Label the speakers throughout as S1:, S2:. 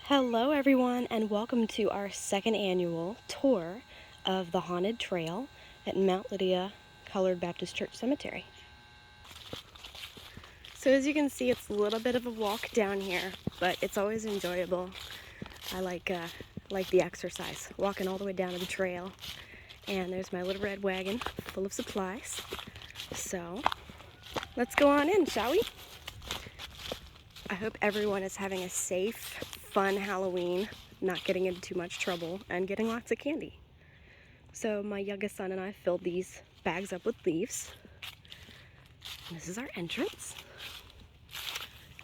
S1: Hello everyone, and welcome to our second annual tour of the Haunted Trail at Mount Lydia Colored Baptist Church Cemetery. So as you can see, it's a little bit of a walk down here, but it's always enjoyable. I like the exercise, walking all the way down to the trail. And there's my little red wagon full of supplies. So let's go on in, shall we? I hope everyone is having a safe, fun Halloween, not getting into too much trouble, and getting lots of candy. So my youngest son and I filled these bags up with leaves. This is our entrance.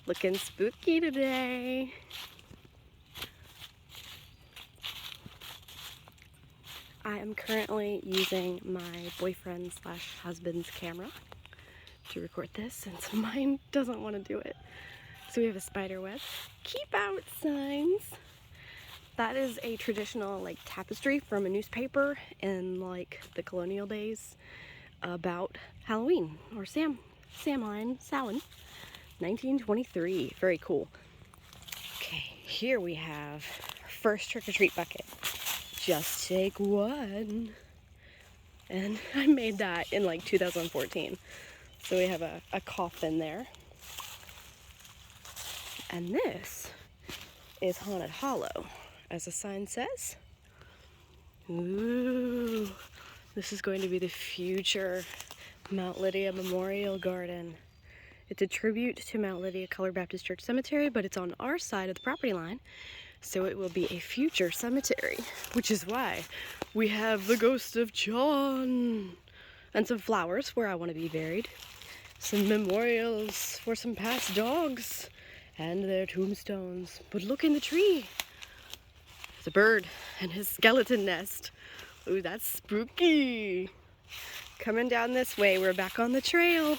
S1: Looking spooky today. I am currently using my boyfriend/husband's camera to record this since mine doesn't want to do it. So we have a spider web. Keep out signs. That is a traditional tapestry from a newspaper in the colonial days about Halloween or Samhain, 1923. Very cool. Okay, here we have our first trick-or-treat bucket. Just take one. And I made that in 2014. So we have a coffin there. And this is Haunted Hollow, as the sign says. Ooh, this is going to be the future Mount Lydia Memorial Garden. It's a tribute to Mount Lydia Colored Baptist Church Cemetery, but it's on our side of the property line, so it will be a future cemetery, which is why we have the ghost of John and some flowers where I want to be buried, some memorials for some past dogs, and their tombstones. But look in the tree. There's a bird and his skeleton nest. Ooh, that's spooky. Coming down this way, we're back on the trail.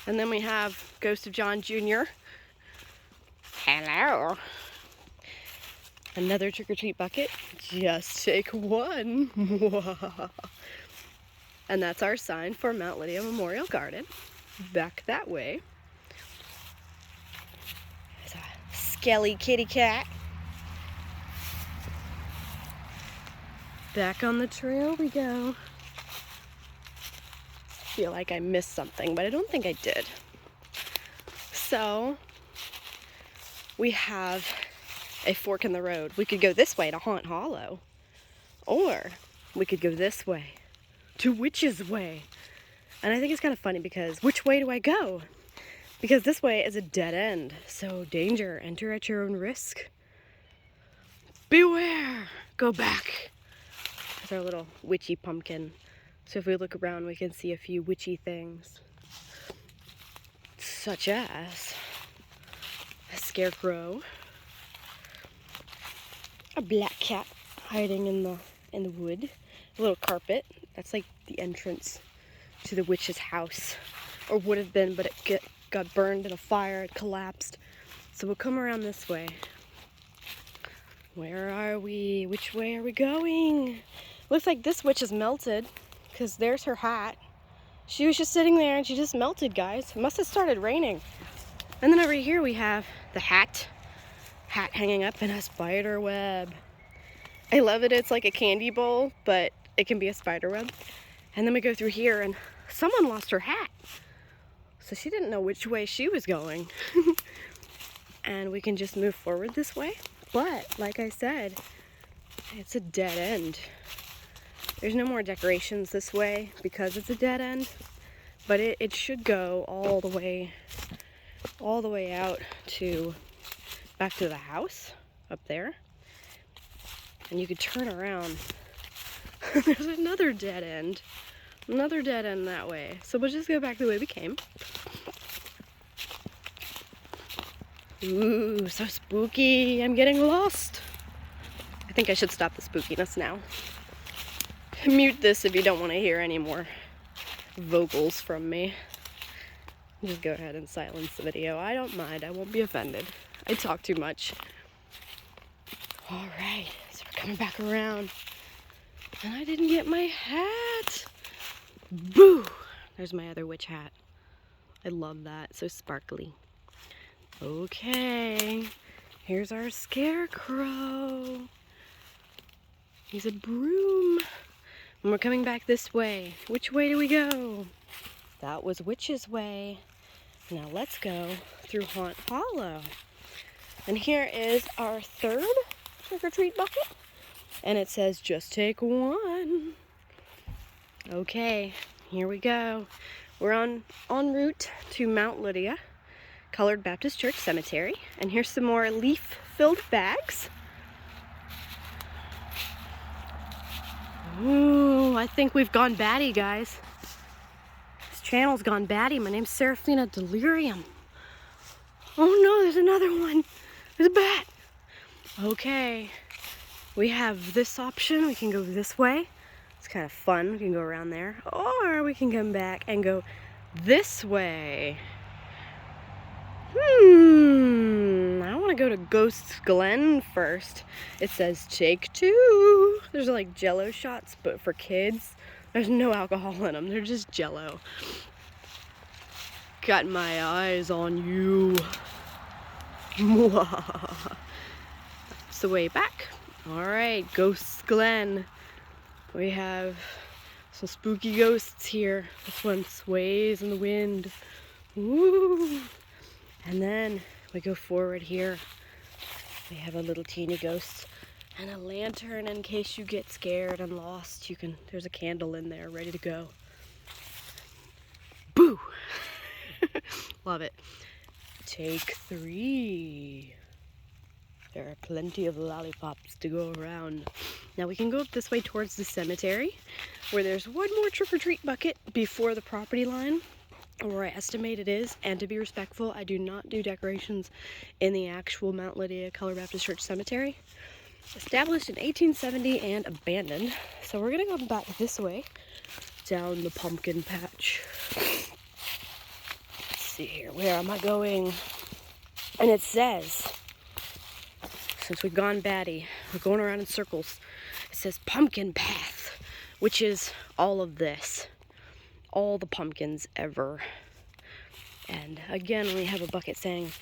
S1: And then we have Ghost of John Jr. Hello. Another trick-or-treat bucket. Just take one. And that's our sign for Mount Lydia Memorial Garden. Back that way. Skelly kitty cat. Back on the trail we go. Feel like I missed something, but I don't think I did. So we have a fork in the road. We could go this way to Haunt Hollow, or we could go this way to Witch's Way. And I think it's kind of funny because which way do I go? Because this way is a dead end. So danger, enter at your own risk. Beware, go back. There's our little witchy pumpkin. So if we look around, we can see a few witchy things. Such as a scarecrow, a black cat hiding in the wood, a little carpet. That's like the entrance to the witch's house, or would have been, but it got burned in a fire, it collapsed. So we'll come around this way. Where are we? Which way are we going? Looks like this witch is melted, because there's her hat. She was just sitting there and she just melted, guys. It must have started raining. And then over here we have the hat hanging up in a spider web. I love it. It's like a candy bowl, but it can be a spider web. And then we go through here and someone lost her hat. So she didn't know which way she was going. And we can just move forward this way. But, like I said, it's a dead end. There's no more decorations this way because it's a dead end. But it should go all the way out to back to the house up there. And you could turn around. There's another dead end. Another dead end that way. So we'll just go back the way we came. Ooh, so spooky. I'm getting lost. I think I should stop the spookiness now. Mute this if you don't want to hear any more vocals from me. Just go ahead and silence the video. I don't mind. I won't be offended. I talk too much. Alright, so we're coming back around. And I didn't get my hat. Boo! There's my other witch hat. I love that. So sparkly. Okay. Here's our scarecrow. He's a broom. And we're coming back this way. Which way do we go? That was Witch's Way. Now let's go through Haunt Hollow. And here is our third trick-or-treat bucket. And it says, just take one. Okay, here we go. We're en route to Mount Lydia, Colored Baptist Church Cemetery. And here's some more leaf-filled bags. Ooh, I think we've gone batty, guys. This channel's gone batty. My name's Seraphine Delirium. Oh no, there's another one. There's a bat. Okay, we have this option. We can go this way. It's kind of fun. We can go around there. Or we can come back and go this way. I want to go to Ghost's Glen first. It says take two. There's like Jello shots, but for kids. There's no alcohol in them. They're just Jello. Got my eyes on you. It's the way back. Alright, Ghost's Glen. We have some spooky ghosts here. This one sways in the wind. Woo! And then we go forward here. We have a little teeny ghost and a lantern in case you get scared and lost. There's a candle in there ready to go. Boo! Love it. Take three. There are plenty of lollipops to go around. Now we can go up this way towards the cemetery, where there's one more trick-or-treat bucket before the property line, where I estimate it is. And to be respectful, I do not do decorations in the actual Mount Lydia Colored Baptist Church Cemetery. Established in 1870 and abandoned. So we're gonna go back this way, down the pumpkin patch. Let's see here, where am I going? And it says, since we've gone batty, we're going around in circles. It says pumpkin path, which is all of this. All the pumpkins ever. And again, we have a bucket saying,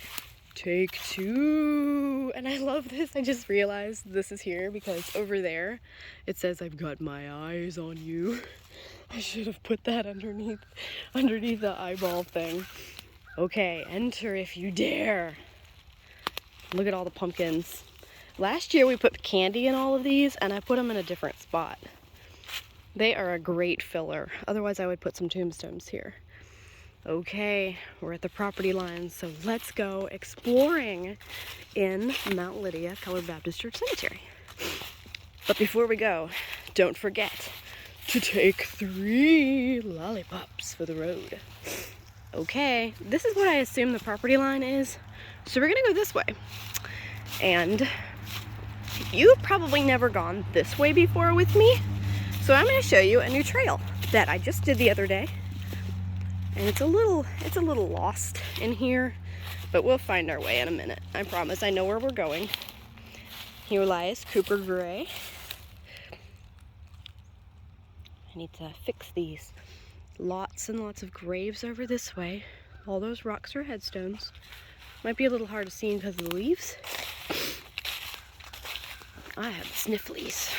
S1: take two. And I love this. I just realized this is here because over there, it says, I've got my eyes on you. I should have put that underneath the eyeball thing. Okay, enter if you dare. Look at all the pumpkins. Last year we put candy in all of these and I put them in a different spot. They are a great filler. Otherwise I would put some tombstones here. Okay, we're at the property line, so let's go exploring in Mount Lydia Colored Baptist Church Cemetery. But before we go, don't forget to take 3 lollipops for the road. Okay, this is what I assume the property line is. So we're gonna go this way. And you've probably never gone this way before with me. So I'm gonna show you a new trail that I just did the other day. And it's a little lost in here, but we'll find our way in a minute. I promise. I know where we're going. Here lies Cooper Gray. I need to fix these. Lots and lots of graves over this way. All those rocks are headstones. Might be a little hard to see because of the leaves. I have the snifflies.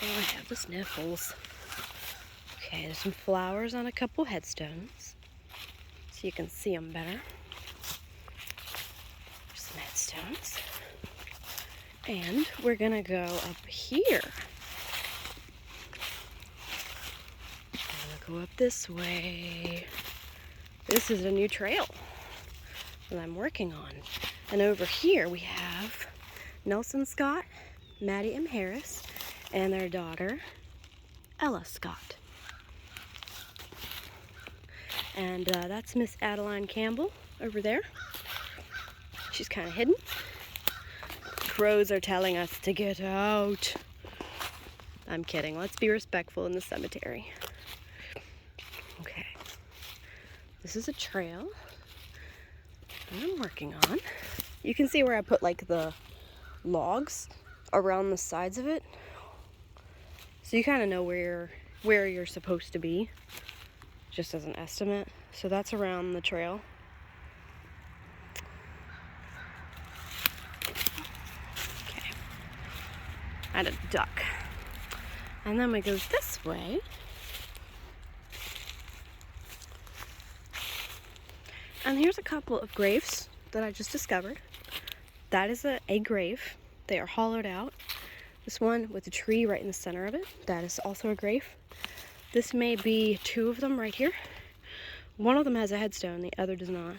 S1: I have the sniffles. Okay, there's some flowers on a couple headstones, so you can see them better. There's some headstones. And we're gonna go up here. Go up this way. This is a new trail that I'm working on. And over here we have Nelson Scott, Maddie M. Harris, and their daughter, Ella Scott. And that's Miss Adeline Campbell over there. She's kind of hidden. Crows are telling us to get out. I'm kidding. Let's be respectful in the cemetery. Okay. This is a trail that I'm working on. You can see where I put like the logs around the sides of it. So you kind of know where you're supposed to be, just as an estimate. So that's around the trail. at a duck. And then we go this way. And here's a couple of graves that I just discovered. That is a grave. They are hollowed out. This one with a tree right in the center of it, that is also a grave. This may be two of them right here. One of them has a headstone, the other does not.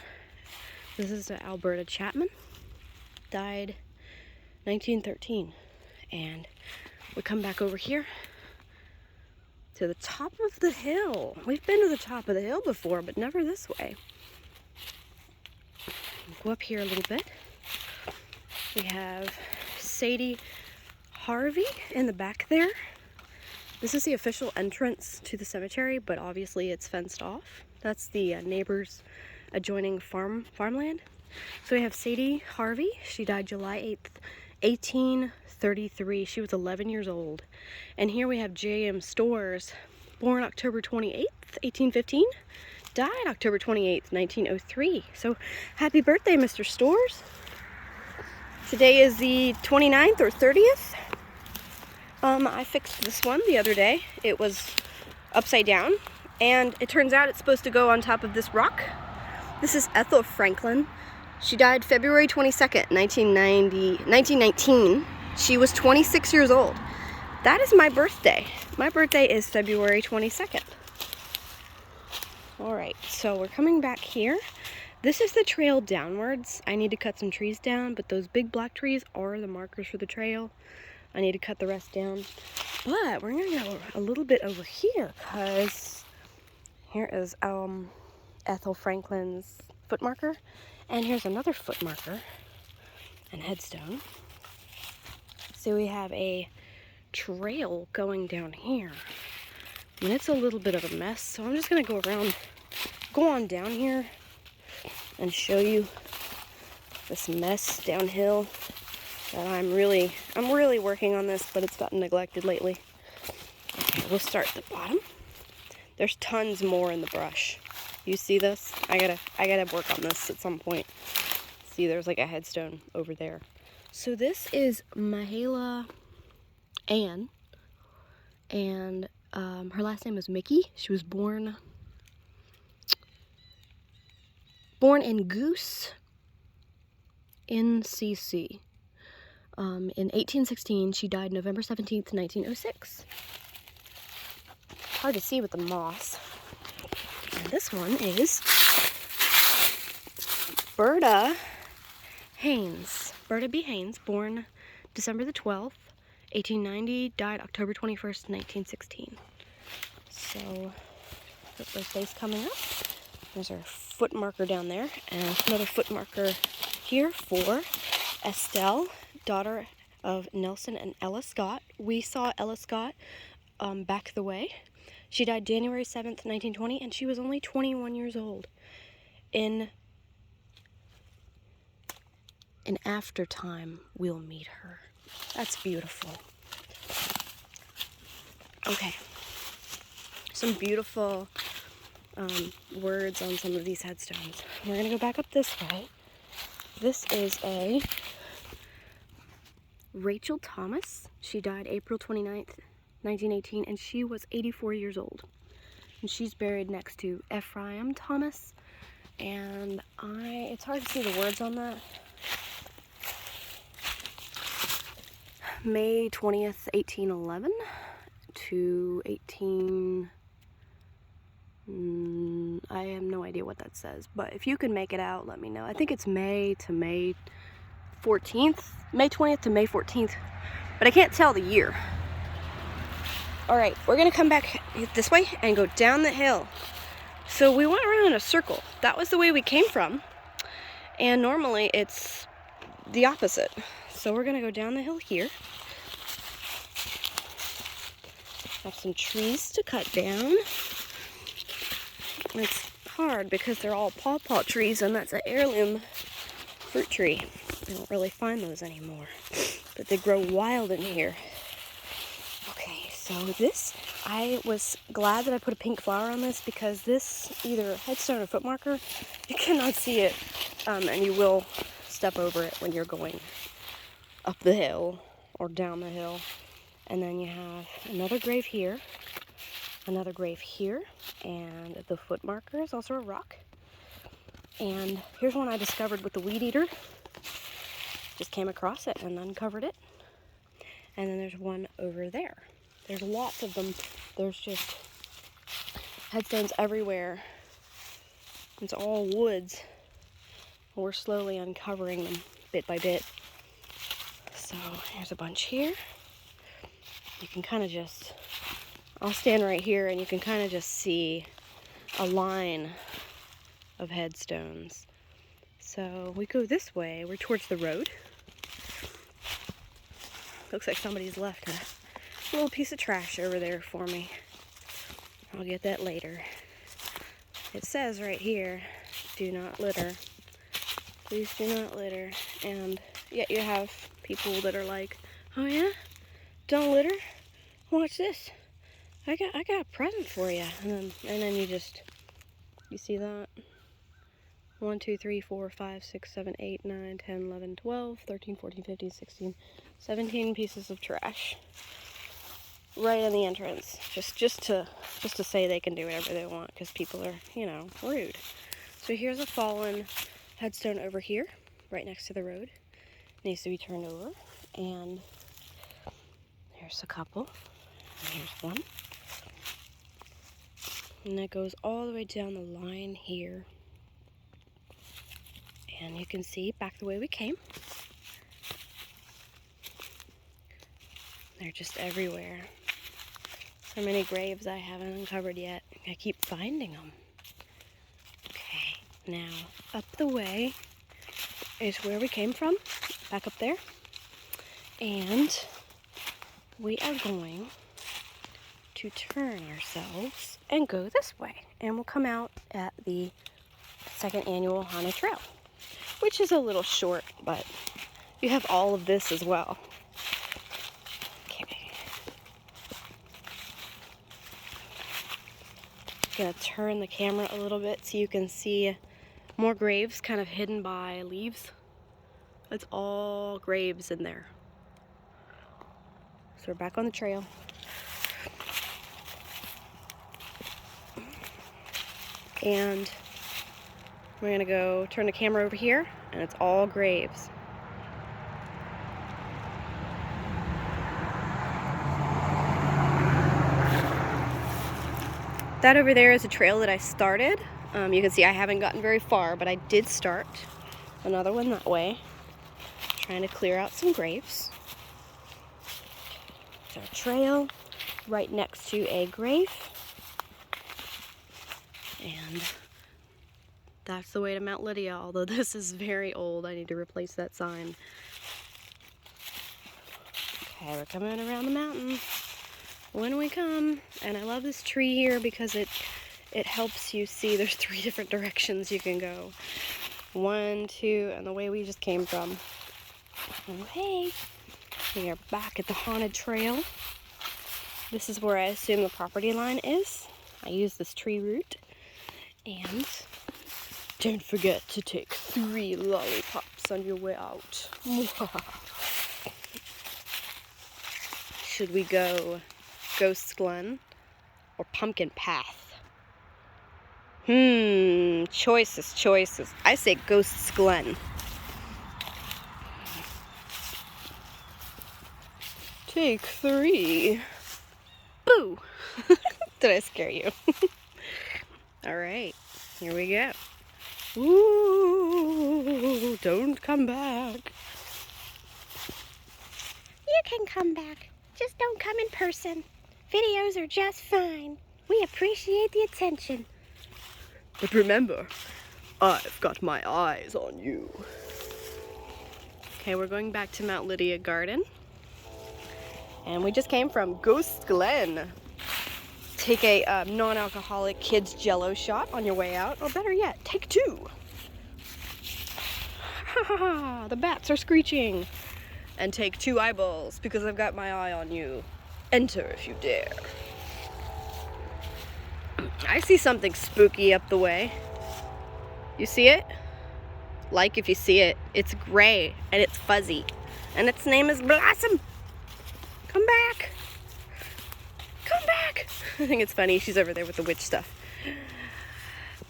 S1: This is Alberta Chapman, died 1913. And we come back over here to the top of the hill. We've been to the top of the hill before, but never this way. Go up here a little bit. We have Sadie Harvey in the back there. This is the official entrance to the cemetery, but obviously it's fenced off. That's the neighbor's adjoining farmland. So we have Sadie Harvey. She died July 8th, 1833. She was 11 years old. And here we have J.M. Storrs, born October 28th, 1815. Died October 28th, 1903. So happy birthday, Mr. Storrs. Today is the 29th or 30th. I fixed this one the other day. It was upside down, and it turns out it's supposed to go on top of this rock. This is Ethel Franklin. She died February 22nd, 1919. She was 26 years old. That is my birthday. My birthday is February 22nd. All right, so we're coming back here. This is the trail downwards. I need to cut some trees down, but those big black trees are the markers for the trail. I need to cut the rest down. But we're gonna go a little bit over here, because here is Ethel Franklin's foot marker. And here's another foot marker and headstone. So we have a trail going down here. And it's a little bit of a mess, so I'm just gonna go on down here and show you this mess downhill that I'm really working on this, but it's gotten neglected lately. Okay, we'll start at the bottom. There's tons more in the brush. You see this? I gotta work on this at some point. See, there's like a headstone over there. So this is Mahala Ann, and her last name is Mickey. She was born in Goose, NCC. In 1816, she died November 17th, 1906. Hard to see with the moss. And this one is Berta Haynes. Berta B. Haynes, born December the 12th, 1890, died October 21st, 1916. So, her birthday's coming up. There's our foot marker down there, and another foot marker here for Estelle, daughter of Nelson and Ella Scott. We saw Ella Scott back the way. She died January 7th, 1920, and she was only 21 years old. In after time, we'll meet her. That's beautiful. Okay. Some beautiful words on some of these headstones. We're going to go back up this way. This is a Rachel Thomas. She died April 29th, 1918, and she was 84 years old. And she's buried next to Ephraim Thomas. And it's hard to see the words on that. May 20th, 1811 to 18... I have no idea what that says, but if you can make it out, let me know. I think it's May to May 14th, May 20th to May 14th, but I can't tell the year. All right, we're gonna come back this way and go down the hill. So we went around in a circle. That was the way we came from, and normally it's the opposite. So we're gonna go down the hill here. Have some trees to cut down. It's hard because they're all pawpaw trees, and that's an heirloom fruit tree. I don't really find those anymore, but they grow wild in here. Okay, so this, I was glad that I put a pink flower on this, because this, either headstone or foot marker, you cannot see it, and you will step over it when you're going up the hill or down the hill. And then you have another grave here, another grave here, and the foot marker is also a rock. And here's one I discovered with the weed eater. Just came across it and uncovered it. And then there's one over there. There's lots of them. There's just headstones everywhere. It's all woods. We're slowly uncovering them bit by bit. So here's a bunch here. You can kind of just, I'll stand right here and you can kind of just see a line of headstones. So we go this way, we're towards the road. Looks like somebody's left a little piece of trash over there for me. I'll get that later. It says right here, do not litter. Please do not litter. And yet you have people that are like, oh yeah? Don't litter? Watch this. I got a present for you. And then you see that? 1, 2, 3, 4, 5, 6, 7, 8, 9, 10, 11, 12, 13, 14, 15, 16, 17 pieces of trash. Right in the entrance. Just to say they can do whatever they want because people are, you know, rude. So here's a fallen headstone over here, right next to the road. Needs to be turned over. And here's a couple. And here's one. And that goes all the way down the line here. And you can see back the way we came. They're just everywhere. So many graves I haven't uncovered yet. I keep finding them. Okay, now up the way is where we came from, back up there. And we are going to turn ourselves and go this way. And we'll come out at the second annual Haunted Trail, which is a little short, but you have all of this as well. Okay. I'm gonna turn the camera a little bit so you can see more graves kind of hidden by leaves. It's all graves in there. So we're back on the trail. And we're gonna go turn the camera over here, and it's all graves. That over there is a trail that I started. You can see I haven't gotten very far, but I did start another one that way. Trying to clear out some graves. There's our trail right next to a grave. And that's the way to Mount Lydia, although this is very old. I need to replace that sign. Okay, we're coming around the mountain when we come. And I love this tree here because it helps you see there's 3 different directions you can go. 1, 2, and the way we just came from. Oh, hey, we are back at the Haunted Trail. This is where I assume the property line is. I use this tree root. And don't forget to take 3 lollipops on your way out. Should we go Ghost Glen or Pumpkin Path? Choices. I say Ghosts Glen. Take 3. Boo! Did I scare you? Alright, here we go. Ooh, don't come back. You can come back. Just don't come in person. Videos are just fine. We appreciate the attention. But remember, I've got my eyes on you. Okay, we're going back to Mount Lydia Garden. And we just came from Ghost Glen. Take a non-alcoholic kids jello shot on your way out, or better yet, take 2. Ha ha ha, the bats are screeching. And take 2 eyeballs, because I've got my eye on you. Enter if you dare. I see something spooky up the way. You see it? Like if you see it. It's gray, and it's fuzzy. And its name is Blossom. Come back. back. I think it's funny. She's over there with the witch stuff.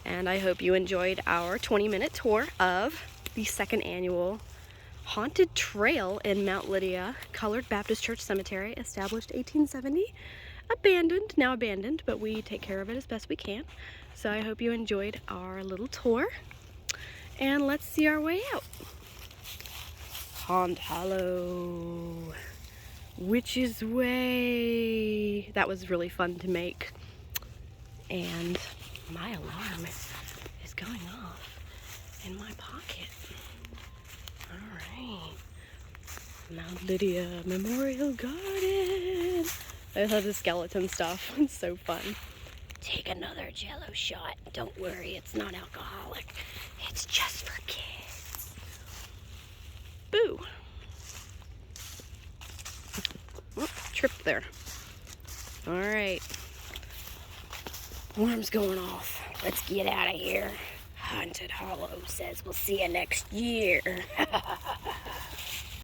S1: And I hope you enjoyed our 20-minute tour of the second annual Haunted Trail in Mount Lydia, Colored Baptist Church Cemetery, established 1870. Abandoned, now abandoned, but we take care of it as best we can. So I hope you enjoyed our little tour. And let's see our way out. Pond Hollow, Witch's Way. That was really fun to make. And my alarm is going off in my pocket. Alright. Mount Lydia Memorial Garden. I love the skeleton stuff. It's so fun. Take another Jello shot. Don't worry, it's not alcoholic. It's just for kids. Boo. Oh, tripped there. Alright. Alarm's going off. Let's get out of here. Haunted Hollow says we'll see you next year.